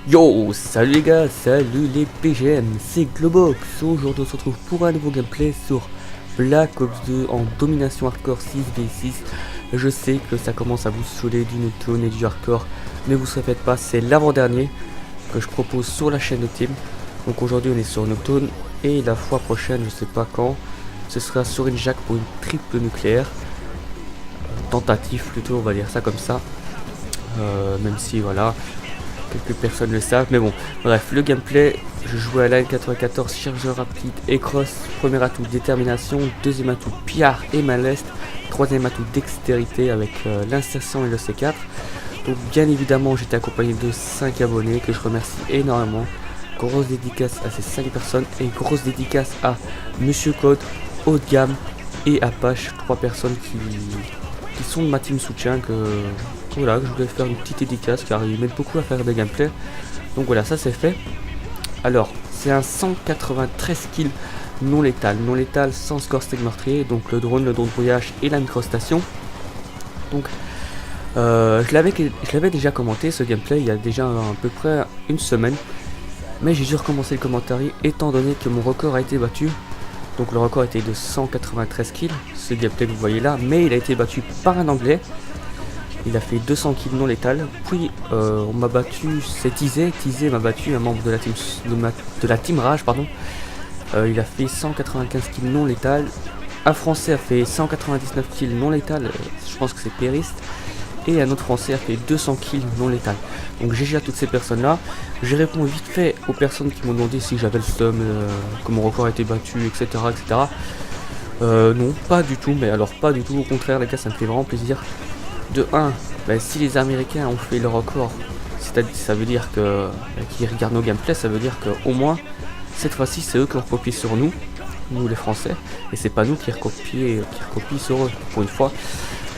Yo, salut les gars, salut les PGM, c'est Globox. Aujourd'hui on se retrouve pour un nouveau gameplay sur Black Ops 2 en domination hardcore 6v6. Je sais que ça commence à vous saouler du Nocturne et du hardcore, mais vous ne faites pas, c'est l'avant-dernier que je propose sur la chaîne de Team. Donc aujourd'hui on est sur Nocturne et la fois prochaine, je sais pas quand, ce sera sur une Jack pour une triple nucléaire. Tentative plutôt, on va dire ça comme ça. Même si voilà, quelques personnes le savent, mais bon, bref, le gameplay, je jouais à la L94, chargeur rapide et cross, premier atout détermination, deuxième atout pillard et maleste, troisième atout dextérité avec l'insertion et le C4. Donc bien évidemment j'étais accompagné de 5 abonnés que je remercie énormément. Grosse dédicace à ces 5 personnes et grosse dédicace à Monsieur Code, Haut de Gamme et Apache, 3 personnes qui sont de ma team soutien voilà, je voulais faire une petite dédicace car ils m'aident beaucoup à faire des gameplays. Donc voilà, ça c'est fait. Alors, c'est un 193 kills non létal. Non létal sans score stick meurtrier. Donc le drone brouillage et la microstation. Donc, je l'avais déjà commenté ce gameplay il y a déjà à peu près une semaine. Mais j'ai dû recommencer le commentaire étant donné que mon record a été battu. Donc le record était de 193 kills, ce gameplay que vous voyez là. Mais il a été battu par un anglais. Il a fait 200 kills non létal. Puis on m'a battu, c'est Tizé m'a battu, un membre de la team Rage, pardon. Il a fait 195 kills non létal. Un français a fait 199 kills non létal, je pense que c'est Périste. Et un autre français a fait 200 kills non létal. Donc GG à toutes ces personnes là. J'ai répondu vite fait aux personnes qui m'ont demandé si j'avais le seum, que mon record a été battu, etc. etc. Non, pas du tout, mais alors pas du tout, au contraire les gars, ça me fait vraiment plaisir. De 1, bah, si les Américains ont fait le record, ça veut dire que qu'ils regardent nos gameplays, ça veut dire qu'au moins cette fois-ci c'est eux qui ont recopié sur nous les Français, et c'est pas nous qui recopient sur eux pour une fois.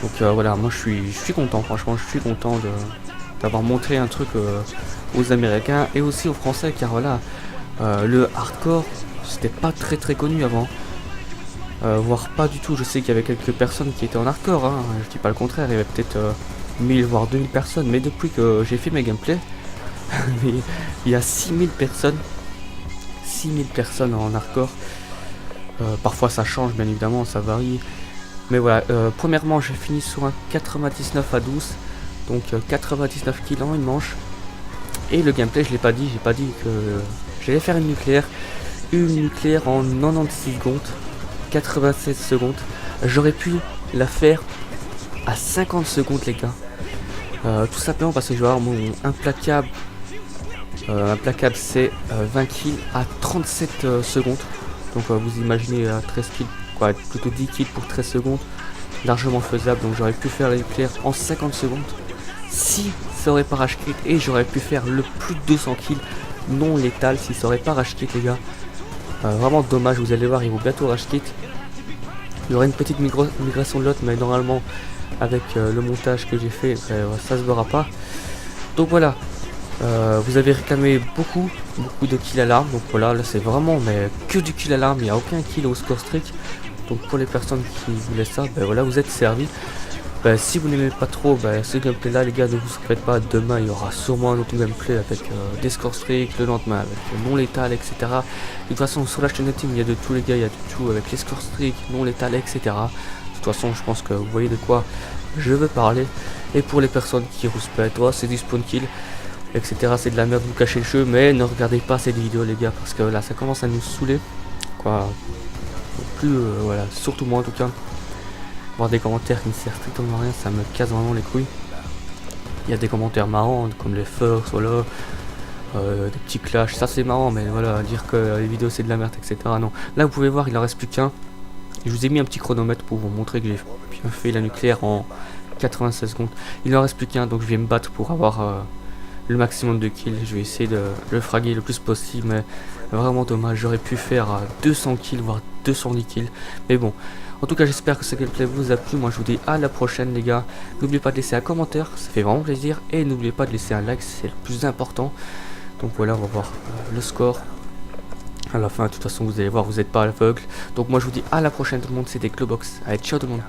Donc voilà, moi je suis content, franchement je suis content d'avoir montré un truc aux Américains et aussi aux Français, car voilà, le hardcore c'était pas très connu avant. Voire pas du tout, je sais qu'il y avait quelques personnes qui étaient en hardcore, hein. Je dis pas le contraire, il y avait peut-être 1000 voire 2000 personnes, mais depuis que j'ai fait mes gameplays, il y a 6000 personnes en hardcore. Parfois ça change bien évidemment, ça varie, mais voilà, premièrement j'ai fini sur un 99 à 12, donc 99 kills en une manche, et le gameplay j'ai pas dit que j'allais faire une nucléaire en 96 secondes. 87 secondes, j'aurais pu la faire à 50 secondes les gars, tout simplement parce que je vais avoir mon implacable c'est 20 kills à 37 secondes, donc vous imaginez 13 kills, quoi, plutôt 10 kills pour 13 secondes, largement faisable. Donc j'aurais pu faire la nucléaire en 50 secondes si ça aurait pas rage quit, et j'aurais pu faire le plus de 200 kills non létal si ça aurait pas rage quit les gars. Vraiment dommage, vous allez voir, ils vont bientôt rage quit. Il y aura une petite migration de lot, mais normalement avec le montage que j'ai fait, ça se verra pas. Donc voilà, vous avez réclamé beaucoup de kills alarme. Donc voilà, là c'est vraiment mais que du kill alarme, il n'y a aucun kill au score strict. Donc pour les personnes qui voulaient ça, voilà, vous êtes servis. Si vous n'aimez pas trop ce gameplay là les gars, ne vous inquiétez pas, demain il y aura sûrement un autre gameplay avec des scores stricts, le lendemain avec non létal, etc. De toute façon sur la chaîne de team il y a de tout les gars, il y a de tout avec les scores stricts, non létal, etc. De toute façon je pense que vous voyez de quoi je veux parler. Et pour les personnes qui rouspètent, oh, c'est du spawn kill, etc. C'est de la merde, vous cachez le jeu, mais ne regardez pas cette vidéo les gars, parce que là ça commence à nous saouler, quoi. Plus voilà, surtout moi en tout cas. Voir des commentaires qui ne servent strictement à rien, ça me casse vraiment les couilles. Il y a des commentaires marrants comme les first, voilà, des petits clashs, ça c'est marrant, mais voilà, dire que les vidéos c'est de la merde, etc. Non, là vous pouvez voir, il en reste plus qu'un. Je vous ai mis un petit chronomètre pour vous montrer que j'ai bien fait la nucléaire en 96 secondes. Il en reste plus qu'un, donc je vais me battre pour avoir le maximum de kills. Je vais essayer de le fraguer le plus possible, mais vraiment dommage, j'aurais pu faire 200 kills, voire 210 kills, mais bon. En tout cas j'espère que ce gameplay vous a plu. Moi je vous dis à la prochaine les gars. N'oubliez pas de laisser un commentaire, ça fait vraiment plaisir. Et n'oubliez pas de laisser un like, c'est le plus important. Donc voilà, on va voir le score à la fin. De toute façon vous allez voir, vous n'êtes pas à l'aveugle. Donc moi je vous dis à la prochaine tout le monde, c'était Globox. Allez, ciao tout le monde.